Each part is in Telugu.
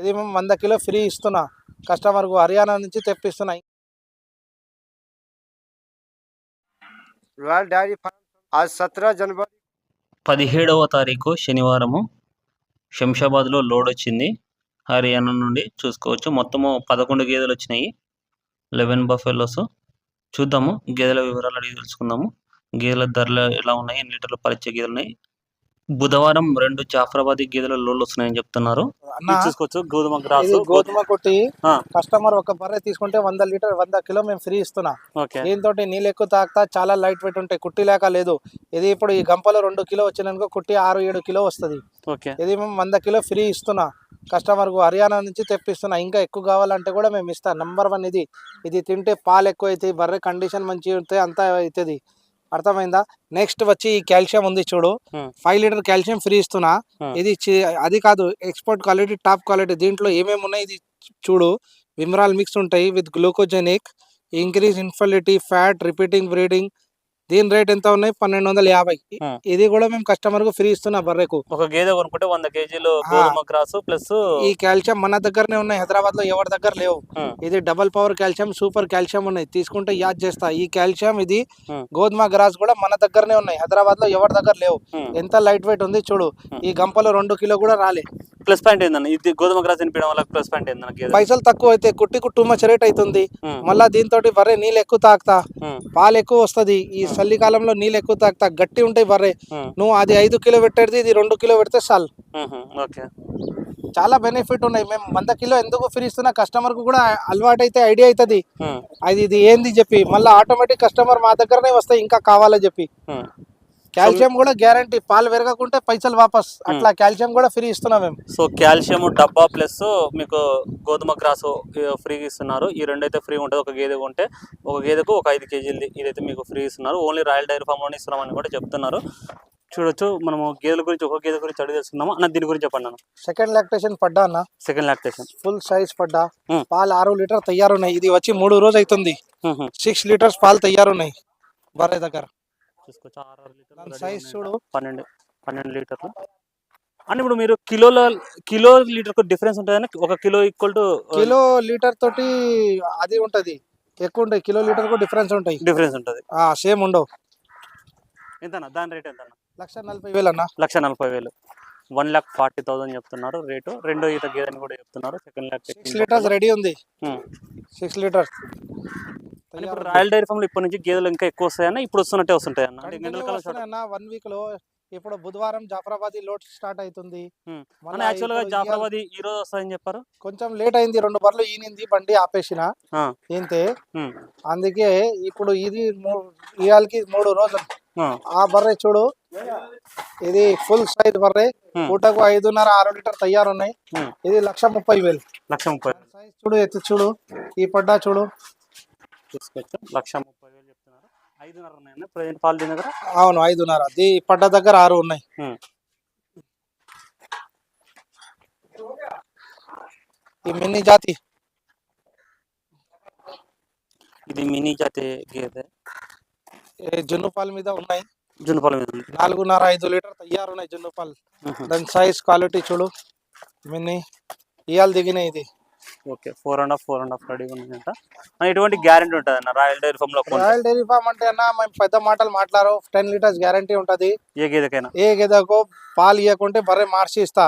ఇది మేము 100 కిలో ఫ్రీ ఇస్తున్నా కస్టమర్కు, హర్యానా నుంచి తెప్పిస్తున్నా. रॉयल डेयरी फार्म आज 17 जनवरी 17వ తారీఖు శనివారము శంషాబాద్లో లోడ్ వచ్చింది హర్యానా నుండి. చూసుకోవచ్చు మొత్తము 11 గేదెలు వచ్చినాయి, 11 బఫెలోస్. చూద్దాము గేదెల వివరాలు అడిగి తెలుసుకుందాము. గేదెల ధరలు ఎలా ఉన్నాయి, ఎన్ని లీటర్లు పరిచే గేదెలు ఉన్నాయి. బుధవారం 2 జాఫరాబాదీ గేదెల లోడ్లు వస్తున్నాయని చెప్తున్నారు. చూసుకోవచ్చు గోధుమ గ్రాస్, గోధుమ కొట్టి కస్టమర్ ఒక బర్రె తీసుకుంటే 100 కిలో మేము ఫ్రీ ఇస్తున్నా. దీంతో నీళ్ళు ఎక్కువ తాగుతా, చాలా లైట్ వెయిట్ ఉంటాయి, కుట్టి లేక లేదు. ఇది ఇప్పుడు ఈ గంపలో 2 కిలో వచ్చినాక కుట్టి 6-7 కిలో వస్తుంది. ఇది మేము 100 కిలో ఫ్రీ ఇస్తున్నా కస్టమర్కు, హర్యానా నుంచి తెప్పిస్తున్నా. ఇంకా ఎక్కువ కావాలంటే కూడా మేము ఇస్తాం. నంబర్ 1 ఇది తింటే పాలు ఎక్కువ అవుతాయి, బర్రె కండిషన్ మంచిగా ఉంటాయి, అంతా అవుతుంది. అర్థమైందా? నెక్స్ట్ వచ్చి ఈ కాల్షియం ఉంది చూడు, 5 లీటర్ కాల్షియం ఫ్రీ ఇస్తున్నా. ఇది అది కాదు, ఎక్స్పోర్ట్ క్వాలిటీ, టాప్ క్వాలిటీ. దీంట్లో ఏమేమి ఉన్నాయి ఇది చూడు. విమరాల్ మిక్స్ ఉంటాయి with glucogenic, increase infertility, fat, repeating breeding. దీని రేట్ ఎంత ఉన్నాయి? 1250. ఇది కూడా మేము కస్టమర్ కు ఫ్రీ ఇస్తున్నా. బర్రెకు ఒక గేదె కొనుక్కుంటే 100 కేజీలు గోధుమ గ్రాస్ ప్లస్ ఈ కాల్షియం మన దగ్గరనే ఉన్నాయి, హైదరాబాద్ లో ఎవరి దగ్గర లేవు. ఇది double power calcium, super calcium ఉన్నాయి. తీసుకుంటే యాద్ చేస్తా. ఈ కాల్షియం, ఇది గోధుమ గ్రాస్ కూడా మన దగ్గరనే ఉన్నాయి, హైదరాబాద్ లో ఎవరి దగ్గర లేవు. ఎంత లైట్ వెయిట్ ఉంది చూడు. ఈ గంపలో 2 కిలో కూడా రాలే. ప్లస్ పాయింట్ ఏందన్న, ఇది గోధుమ గ్రాస్ తినిపించడం వల్ల ప్లస్ పాయింట్ ఏందన్న? పైసలు తక్కువ అయితే, కుట్టికు టూ మచ్ రేట్ అవుతుంది. మళ్ళా దీంతో బర్రె నీళ్ళు ఎక్కువ తాగుతా, పాలు ఎక్కువ వస్తుంది. ఈ చలికాలంలో నీళ్ళు ఎక్కువ తాగుతా, గట్టి ఉంటాయి బర్రె. నువ్వు అది 5 కిలో పెట్టేది ఇది 2 కిలో పెడితే చాలు. చాలా బెనిఫిట్ ఉన్నాయి. మేము 100 కిలో ఎందుకు ఫ్రీ ఇస్తున్నా, కస్టమర్ కు కూడా అలవాటు అయితే ఐడియా అవుతుంది అది ఇది ఏంది చెప్పి. మళ్ళీ ఆటోమేటిక్ కస్టమర్ మా దగ్గరనే వస్తాయి ఇంకా కావాలని చెప్పి. కాల్షియం కూడా గ్యారంటీ, పాలు పెరగకుంటే పైసలు వాపస్, అట్లా కాల్షియం కూడా ఫ్రీ ఇస్తున్నాం మేము. సో కాల్షియం డబ్బా ప్లస్ మీకు గోధుమ గ్రాస్ ఫ్రీ ఇస్తున్నారు. ఈ 2 అయితే ఫ్రీ ఉంటుంది. ఒక గేదె ఉంటే ఒక గేదెకు ఒక 5 కేజీలు ఇదైతే మీకు ఫ్రీ ఇస్తున్నారు. ఓన్లీ రాయల్ డైరీ ఫామ్ లోనే ఇస్తున్నామని కూడా చెప్తున్నారు. చూడొచ్చు. మనము గేదెల గురించి, ఒక గేదె గురించి అడిగి తెలుసుకుందాము అన్న. దీని గురించి చెప్పండి అన్న. సెకండ్ లాక్టేషన్ పడ్డా అన్న, సెకండ్ లాక్టేషన్ ఫుల్ సైజ్ పడ్డా. పాలు 6 లీటర్ తయారున్నాయి. ఇది వచ్చి 3 రోజు అవుతుంది. 6 లీటర్స్ పాలు తయారున్నాయి బర్రె దగ్గర. సైజ్ చూడు, 12 లీటర్లు. అంటే ఇప్పుడు మీరు కిలో లీటర్ డిఫరెన్స్ ఉంటుంది. ఒక kilo equal to kilo litre తోటి అది ఉంటది, ఎక్కువ ఉంటాయి. కిలో లీటర్ కు డిఫరెన్స్ ఉంటుంది. సేమ్ ఉండవు. ఎంత దాని రేట్ ఎంత? 1,40,000 అన్న. 1,40,000, 1,40,000 చెప్తున్నారు రేటు. 2వ ఈత గేదెని కూడా చెప్తున్నారు. సెకండ్ లాక్టేషన్ 6 లీటర్స్ రెడీ ఉంది. 6 లీటర్స్. ఇప్పుడు రాయల్ డైరీ ఫామ్ లో ఇప్పటి నుంచి గేదెలు ఇంకా ఎక్కువ వస్తాయన్న? ఇప్పుడు వస్తున్నట్టే వస్తుంటాయి అన్న? 1 వీక్ లో. ఇప్పుడు బుధవారం జాఫరాబాదీ లోడ్ స్టార్ట్ అవుతుంది. యాక్చువల్ గా జాఫరాబాదీ ఈ రోజు వస్తాయని చెప్పారు. కొంచెం లేట్ అయింది, 2 బర్రెలు ఈనింది, బండి ఆపేసిన ఏంతే. అందుకే ఇప్పుడు ఇది ఇవాళకి 3 రోజులు. ఆ బర్రె చూడు, ఇది ఫుల్ సైజ్ బర్రె. పూటకు 5.5-6 లీటర్ తయారున్నాయి. ఇది 1,30,000. 1,30,000 సైజ్ చూడు, ఎత్తు చూడు, ఈ పడ్డా చూడు. చూసుకోవచ్చు. 1,30,000 చెప్తున్నారు. 5.5 ఉన్నాయన్న ప్రజెంట్ పాలు దీని దగ్గర. అవును, 5.5. ఈ పడ్డ దగ్గర 6 ఉన్నాయి. ఈ మినీ జాతి, ఇది మినీ జాతి గేదె. జున్ను పాలు మీద ఉన్నాయి. జున్ను పాలు మీద 4.5-5 లీటర్ తయారున్నాయి జున్ను పాలు. దాని సైజ్ క్వాలిటీ చూడు. మినీ ఇవాళ దిగినాయి. ఇది ఓకే, 4.5 రెడీ ఉందంట. ఎటువంటి గ్యారెంటీ ఉంటుంది అన్న రాయల్ డైరీ ఫామ్ లో? రాయల్ డైరీ ఫామ్ అంటే అన్న మేము పెద్ద మాటలు మాట్లాడరు. 10 లీటర్స్ గ్యారంటీ ఉంటది ఏ గేదెకైనా. ఏ గేదెకు పాలు ఇవ్వకుంటే బర్రె మార్చి ఇస్తా.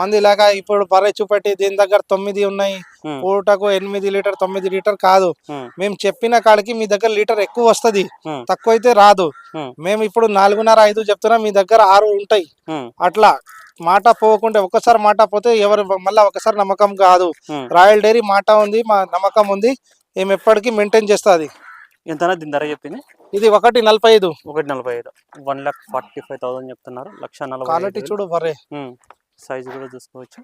మంది లాగా ఇప్పుడు బర్రె చూపెట్టి దీని దగ్గర 9 ఉన్నాయి, పూటకు 8 లీటర్ 9 లీటర్ కాదు. మేము చెప్పిన కాడికి మీ దగ్గర లీటర్ ఎక్కువ వస్తది, తక్కువ అయితే రాదు. మేము ఇప్పుడు 4.5-5 చెప్తున్నా, మీ దగ్గర 6 ఉంటాయి. అట్లా మాట పోకుండా, ఒక్కసారి మాట పోతే ఎవరు మళ్ళా ఒకసారి నమ్మకం కాదు. రాయల్ డైరీ మాట ఉంది, మా నమ్మకం ఉంది, మేము ఎప్పటికీ మెయింటైన్ చేస్తుంది. ఎంత దీని ధర చెప్పింది? ఇది 1,45. 1,45, 1,45,000 చెప్తున్నారు. 1,40,000 క్వాలిటీ చూడు బర్రె. సైజ్ కూడా చూసుకోవచ్చు.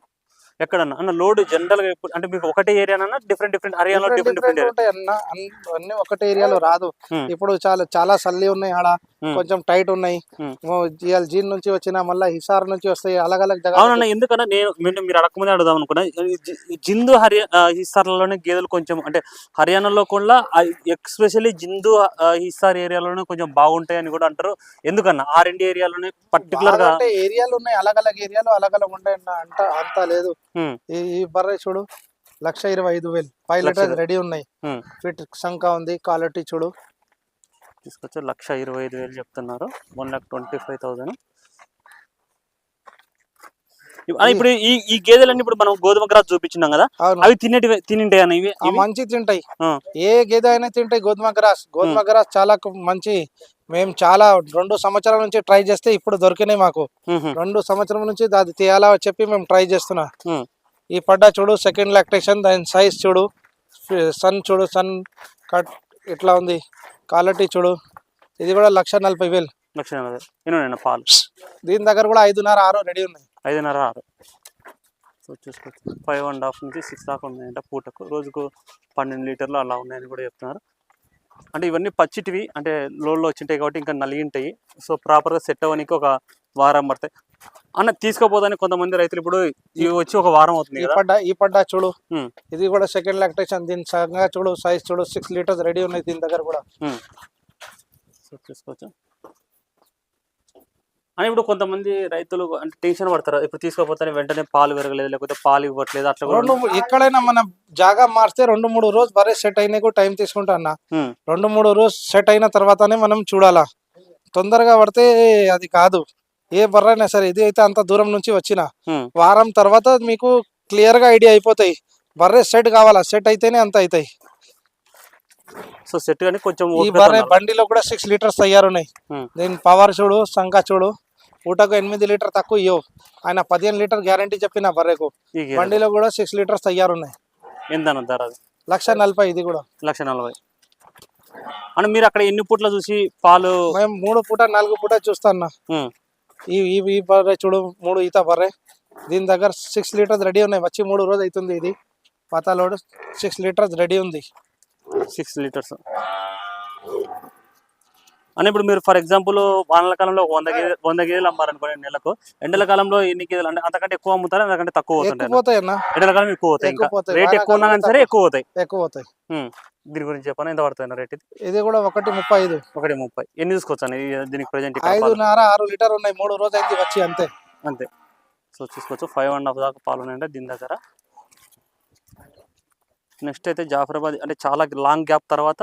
ఎక్కడన్నా అన్న లోడ్ జనరల్ గా అంటే మీకు ఒకటే ఏరియానా డిఫరెంట్ హర్యానాలో డిఫరెంట్ ఉంటాయి అన్న? అన్ని ఒకటే ఏరియాలో రాదు. ఇప్పుడు చాలా సల్లి ఉన్నాయి, ఆడ కొంచెం టైట్ ఉన్నాయి. జీన్ నుంచి వచ్చిన, మళ్ళీ హిసార్ నుంచి వస్తాయి, అలగ్ అవునన్నా. ఎందుకన్నా మీరు అడగకముందే అడుగుదాం అనుకున్నా. జిందు హిసార్లలోనే గేదెలు కొంచెం, అంటే హర్యానాలో కూడా ఎక్స్పెషల్లీ జిందు హిసార్ ఏరియాలోనే కొంచెం బాగుంటాయి అని కూడా అంటారు. ఎందుకన్నా ఆ 2 ఏరియాలోనే పర్టికులర్ గా? ఏరియాలు ఉన్నాయి, అలగ్ ఏరియాలో అలగ్ ఉంటాయి అంత లేదు. ఈ బర్రె చూడు 1,25,000 5 లీటర్స్ రెడీ ఉన్నాయి. ఫిట్ సంఖ ఉంది, క్వాలిటీ చూడు. తీసుకొచ్చి 1,25,000 చెప్తున్నారు. 1,25,000. ఇప్పుడు ఈ గేదెలన్నీ ఇప్పుడు మనం గోధుమ గ్రాస్ చూపించినాం కదా, అవి తింటాయి అన్న ఇవి మంచి తింటాయి. ఏ గేదె అయినా తింటాయి గోధుమ గ్రాస్. గోధుమ గ్రాస్ చాలా మంచి. మేము చాలా 2 సంవత్సరాల నుంచి ట్రై చేస్తే ఇప్పుడు దొరికినాయి మాకు. 2 సంవత్సరం నుంచి అది తీయాలా చెప్పి మేము ట్రై చేస్తున్నా. ఈ పడ్డ చూడు, సెకండ్ లాక్టేషన్. దాని సైజ్ చూడు, సన్ చూడు, సన్ కట్ ఇట్లా ఉంది. క్వాలిటీ చూడు. ఇది కూడా 1,40,000. 1,40,000 పాలు. దీని దగ్గర కూడా 5.5 6 రెడీ ఉన్నాయి. 5.5 6. సో చూసుకోవచ్చు 5.5 నుంచి 6 దాకా ఉన్నాయంట పూటకు. రోజుకు 12 లీటర్లు అలా ఉన్నాయని కూడా చెప్తున్నారు. అంటే ఇవన్నీ పచ్చిటివి, అంటే లోడ్లో వచ్చింటాయి కాబట్టి ఇంకా నలిగింటాయి. సో ప్రాపర్గా సెట్ అవ్వడానికి ఒక వారం పడతాయి అన్న. తీసుకోపోదని కొంతమంది రైతులు ఇప్పుడు ఇవి వచ్చి ఒక వారం అవుతుంది. ఈ పడ్డ చూడు, ఇది కూడా సెకండ్ లాక్టేషన్. దీని సంగా చూడు, సైజ్ చూడు, 6 లీటర్స్ రెడీ ఉన్నాయి దీని దగ్గర కూడా. సో చూసుకోవచ్చు. అని ఇప్పుడు కొంతమంది రైతులు అంటే టెన్షన్ పడతారు, ఇప్పుడు తీసుకోపోతే వెంటనే పాలు పెరగలేదు, లేకపోతే పాలు ఇవ్వట్లేదు, అట్లా ఎక్కడైనా మనం జాగా మార్స్తే 2-3 రోజు బరే సెట్ అయినా కూడా టైం తీసుకుంటా అన్న. 2-3 రోజు సెట్ అయిన తర్వాతనే మనం చూడాలా. తొందరగా పడితే అది కాదు. ఏ బర్రైనా సరే, ఇది అయితే అంత దూరం నుంచి వచ్చిన వారం తర్వాత మీకు క్లియర్ గా ఐడియా అయిపోతాయి. బర్రె సెట్ కావాలా, సెట్ అయితేనే అంత అవుతాయి. సో సెట్ కానీ కొంచెం ఈ బర్రె బండిలో కూడా 6 లీటర్స్ తయారున్నాయి. దీని పవర్ చూడు, సంఖ చూడు. పూటకు 8 లీటర్ తక్కువ ఇవ్వవు. ఆయన 15 లీటర్ గ్యారంటీ చెప్పిన బర్రెకు. బండిలో కూడా 6 లీటర్స్ తయారున్నాయి. ఎంత ధర? 1,40,000. ఇది కూడా 1,40,000. అంటే మీరు అక్కడ ఎన్ని పూట్ల చూసి పాలు? మేము 3 పూట 4 పూట చూస్తాను. ఈ బర్రె చూడు, 3 ఈత బర్రె. దీని దగ్గర 6 లీటర్స్ రెడీ ఉన్నాయి. వచ్చి 3 రోజు అవుతుంది. ఇది పాతాలోడు 6 లీటర్స్ రెడీ ఉంది. 6 లీటర్స్ అని ఇప్పుడు మీరు ఫర్ ఎగ్జాంపుల్ వానల కాలంలో 100 గేదెలు అమ్మారనుకోండి నెలకు, ఎండల కాలంలో ఎన్ని గేదెలు అంటే అంతకంటే ఎక్కువ అమ్ముతారా, అంతకంటే తక్కువ అవుతాయి? ఎండల కాలం ఎక్కువ అవుతాయి. ఇంకా రేట్ ఎక్కువ ఉన్నా కానీ సరే ఎక్కువ అవుతాయి. దీని గురించి చెప్పాను, ఎంత పడుతుంది రేట్? ఇది కూడా 1,35. 1,30. ఎన్ని చూసుకోవచ్చు దీనికి ప్రెజెంట్? 5.5 6 లీటర్ ఉన్నాయి. 3 రోజు అయింది వచ్చి, అంతే. సో చూసుకోవచ్చు 5.5 దాకా పాలు ఉన్నాయంటే దీని దగ్గర. నెక్స్ట్ అయితే జాఫరాబాద్, అంటే చాలా లాంగ్ గ్యాప్ తర్వాత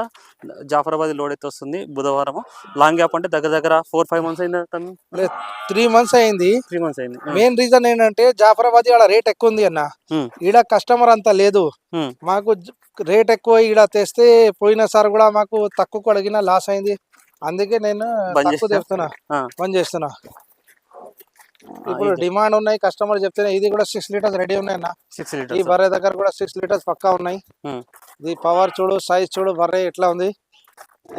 జాఫరాబాద్ లోడ్ అయితే వస్తుంది బుధవారం. లాంగ్ గ్యాప్ అంటే దగ్గర 4-5 మంత్స్ అయింది. 3 మంత్స్ అయింది. 3 మంత్స్ అయింది. మెయిన్ రీజన్ ఏంటంటే జాఫరాబాద్ ఈడ రేట్ ఎక్కువ ఉంది అన్న. ఈడ కస్టమర్ అంతా లేదు. మాకు రేట్ ఎక్కువ ఈడ తెస్తే పోయినసారి కూడా మాకు తక్కువ అడిగినా లాస్ అయింది. అందుకే నేను బంద్ చేస్తున్నా. ఇప్పుడు డిమాండ్ ఉన్నాయి, కస్టమర్ చెప్తే. ఇది కూడా 6 లీటర్స్ రెడీ ఉన్నాయి అన్న. 6 లీటర్స్. ఈ బర్రె దగ్గర కూడా 6 లీటర్స్ పక్కా ఉన్నాయి. ఇది పవర్ చూడు, సైజ్ చూడు, బర్రె ఎట్లా ఉంది.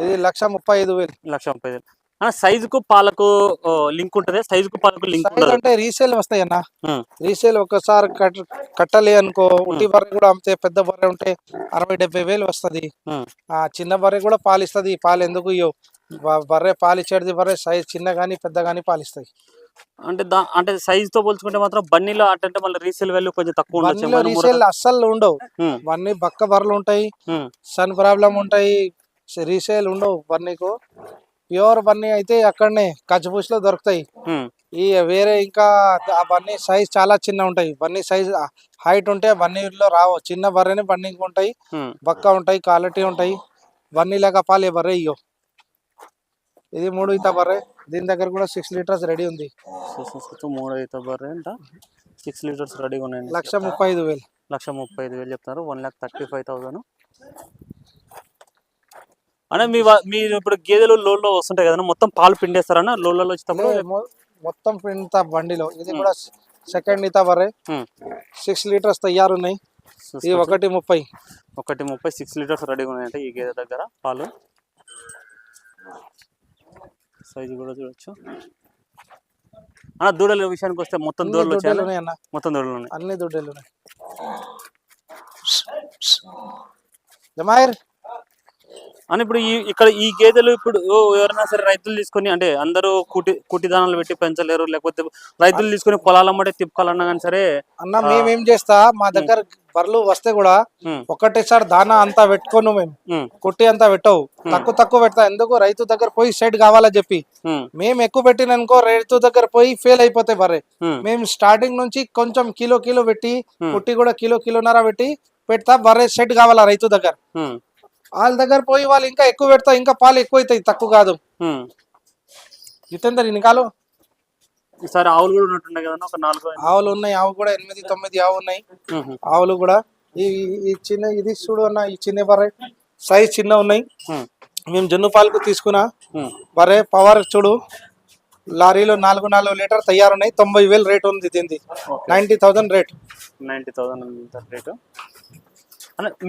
ఇది 1,35,000. 1,35,000. సైజుకు పాలకు లింక్ ఉంటుంది. సైజుకు పాలకు లింక్ అంటే రీసేల్ వస్తాయి అన్న. రీసేల్ ఒక్కసారి కట్టలే అనుకో, ఉట్టి బర్రె కూడా అమ్మితే, పెద్ద బర్రె ఉంటే 60,000-70,000 వస్తుంది. ఆ చిన్న బర్రె కూడా పాలిస్తుంది. పాలు ఎందుకు ఇవ్వవు? బర్రె పాలిచ్చేది బర్రె సైజ్ చిన్న గానీ పెద్ద గానీ పాలిస్తాయి. అంటే సైజ్ తో పోల్చుకుంటే మాత్రం బన్నీలో అంటే మళ్ళీ రీసేల్ వాల్యూ కొంచెం తక్కువ ఉండొచ్చు. రీసేల్ అస్సలు ఉండవు. బన్నీ బక్క బర్రెలు ఉంటాయి, సన్ ప్రాబ్లం ఉంటాయి. రీసేల్ ఉండవు బన్నీకు. ప్యూర్ బన్నీ అయితే అక్కడనే కచ్చపూస్ లో దొరుకుతాయి. ఈ వేరే ఇంకా ఆ బన్నీ సైజ్ చాలా చిన్న ఉంటాయి. బన్నీ సైజ్ హైట్ ఉంటే బన్నీలో రావు. చిన్న బర్రెని బన్నీకి ఉంటాయి, బక్క ఉంటాయి, క్వాలిటీ ఉంటాయి. బన్నీ లాగా పాలే బర్రె ఇయ్యో. ఇది 3 ఈత బర్రె. దీని దగ్గర కూడా 6 లీటర్స్ రెడీ ఉంది. 3 ఈత బర్రె అంట, 6 లీటర్స్ రెడీగా ఉన్నాయి. 1,35,000. 1,35,000 చెప్తారు. 1,35,000. అన్న మీరు ఇప్పుడు గేదెలు లోడ్లో వస్తుంటాయి కదా, మొత్తం పాలు పిండేస్తారన్న లోడ్లలో వచ్చేటప్పుడు? మొత్తం పిండుతా బండిలో. ఇది కూడా సెకండ్ ఈత బర్రె. 6 లీటర్స్ తయారున్నాయి. ఇది 1,30. 1,30 6 లీటర్స్ రెడీగా ఉన్నాయంటే ఈ గేదె దగ్గర పాలు. సైజు కూడా చూడొచ్చు అన్న. దూడల విషయానికి వస్తే మొత్తం దూడలు వచ్చాయి. మొత్తం దూడలు ఉన్నాయి, అన్ని దూడలు ఉన్నాయి. జమాయిర్ అని ఇప్పుడు ఇక్కడ ఈ గేదెలు ఇప్పుడు ఎవరైనా సరే రైతులు తీసుకొని అంటే అందరూ కుటి దానాలు పెట్టి పెంచలేరు, లేకపోతే రైతులు తీసుకొని పొలాల మటే తిప్పుకోవాలన్నా కానీ సరే అన్న మేమేం చేస్తా, మా దగ్గర బర్రెలు వస్తే కూడా ఒకటేసారి దానా అంతా పెట్టుకోను, మేము కుట్టి అంతా పెట్టవు, తక్కువ పెడతా. ఎందుకు రైతు దగ్గర పోయి సెట్ కావాలని చెప్పి. మేము ఎక్కువ పెట్టిననుకో రైతు దగ్గర పోయి ఫెయిల్ అయిపోతాయి బర్రె. మేము స్టార్టింగ్ నుంచి కొంచెం కిలో పెట్టి, కుట్టి కూడా కిలోన్నర పెట్టి పెడతా. బర్రె సెట్ కావాలా రైతు దగ్గర. వాళ్ళ దగ్గర పోయి వాళ్ళు ఇంకా ఎక్కువ పెడతా, ఇంకా పాలు ఎక్కువ అవుతాయి, తక్కువ కాదు. జితేందర్ ఇన్నికాలు ఈసారి ఆవులు కూడా ఉన్నట్టున్నాయి కదా, ఒక 4 ఆవులు ఉన్నాయి. ఆవు కూడా 8-9 ఆవు ఉన్నాయి. ఆవులు కూడా ఈ చిన్న ఇది చూడు అన్న, ఈ చిన్న బర్రె సైజ్ చిన్న ఉన్నాయి. మేము జున్ను పాలకు తీసుకున్నా బర్రె. పవర్ చూడు, లారీలో 4 లీటర్ తయారున్నాయి. 90,000 రేట్ ఉంది దీనిది. 90,000 రేట్. 90,000 రేటు.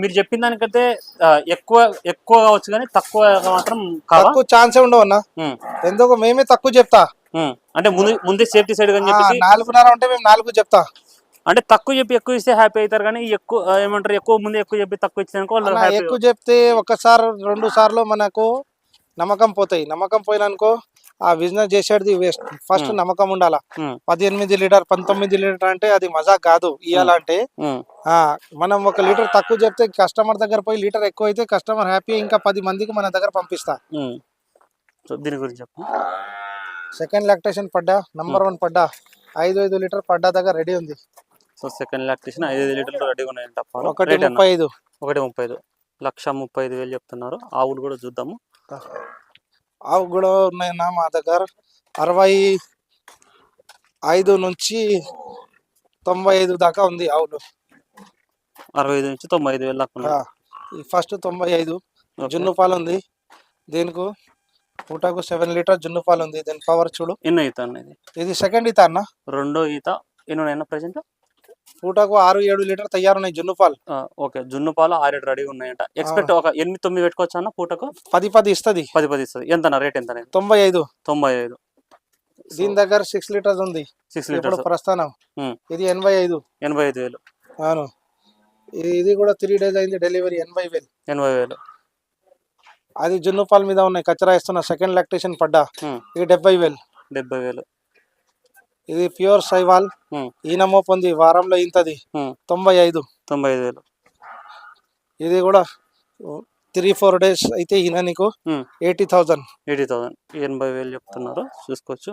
మీరు చెప్పిన దానికైతే ఎక్కువ కావచ్చు, కానీ తక్కువ మాత్రం తక్కువ ఛాన్సే ఉండవు అన్న. ఎందుకు మేమే తక్కువ చెప్తా, అంటే ముందే సేఫ్టీ సైడ్ అని చెప్పి 4.5 ఉంటే మేము 4 చెప్తా. అంటే తక్కువ చెప్పి ఎక్కువ ఇస్తే హ్యాపీ అవుతారు, కానీ ఎక్కువ ఏమంటారు, ఎక్కువ ముందే ఎక్కువ చెప్పి తక్కువ ఇచ్చేదానికి ఎక్కువ చెప్తే 1 సార్ 2 సార్లు మనకు నమ్మకం పోతాయి. నమ్మకం పోయిననుకో ఆ బిజినెస్ చేసేది వేస్ట్. ఫస్ట్ నమ్మకం ఉండాలా. 18 లీటర్ 19 లీటర్ అంటే అది మజాక్ కాదు. ఇయ్యాలంటే మనం 1 లీటర్ తక్కువ చెప్తే కస్టమర్ దగ్గర పోయి లీటర్ ఎక్కువ అయితే కస్టమర్ హ్యాపీ, ఇంకా 10 మందికి మన దగ్గర పంపిస్తా. దీని గురించి చెప్పు. సెకండ్ లాక్టేషన్ పడ్డా, నంబర్ 1 పడ్డా, 5 లీటర్ పడ్డా దగ్గర రెడీ ఉంది. సో సెకండ్ లాక్టేషన్ 5 లీటర్లు రెడీగా ఉన్నాయంట. 1.35 1,35,000 చెప్తున్నారు. ఆవులు కూడా చూద్దాము. ఆవు కూడా ఉన్నాయన్నా మా దగ్గర. 65 నుంచి 95 దాకా ఉంది ఆవులు. 65 నుంచి 95,000 దాకా. ఫస్ట్ 95 జున్ను పాలు ఉంది. దీనికి పూటకు 7 లీటర్ జున్ను పాలు ఉంది. దీని పవర్ చూడు. ఎన్నో ఈత అన్నది ఇది సెకండ్ ఈత అన్న. రెండో ఈత. ఎన్నో ప్రెసెంట్ పూటకు 6-7 లీటర్ తయారున్నాయి జున్ను పాలు. ఓకే, జున్ను పాలు 6 రెడీగా ఉన్నాయంట. ఎక్స్పెక్ట్ ఒక 8-9 పెట్టుకోవచ్చు అన్న. పూటకు 10 ఇస్తుంది. 10 ఇస్తుంది. ఎంత రేట్ ఎంత? 95. దీని దగ్గర 6 లీటర్స్ ఉంది. 6 లీటర్స్ ప్రస్థానం. ఇది 85,000. అవును. ఇది కూడా 3 days అయింది డెలివరీ. 80,000. అది జున్ను పాల మీద ఉన్నాయి. కచ్చరా ఇస్తున్నా. సెకండ్ లాక్టేషన్ పడ్డా. ఇది 70,000. ఇది ప్యూర్ సైవాల్. ఈనమో పొంది వారంలో ఇంతది. 95,000. ఇది కూడా 3-4 days అయితే ఈయన నీకు 80,000. 80,000 చెప్తున్నారు. చూసుకోవచ్చు.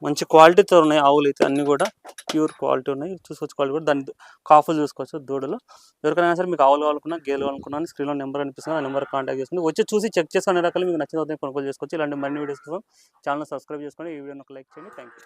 మంచి క్వాలిటీతో ఉన్నాయి ఆవులు అయితే, అన్ని కూడా ప్యూర్ క్వాలిటీ ఉన్నాయి. చూసుకోవచ్చు క్వాలిటీ కూడా. దాని కాఫులు చూసుకోవచ్చు, దూడలు. ఎవరికైనా సరే మీకు ఆవులు కావాలనుకున్నా, గేలు కావాలనుకున్నా స్క్రీన్లో నెంబర్ అనిపిస్తుంది. ఆ నెంబర్ కాంటాక్ట్ చేసుకుని వచ్చి చూసి చెక్ చేసుకునే రకాలు మీకు నచ్చిన కొనుగోలు చేసుకోవచ్చు. ఇలాంటి మరిన్ని వీడియోస్ కోసం ఛానల్ సబ్స్క్రైబ్ చేసుకొని ఈ వీడియోని లైక్ చేయండి. Thank you.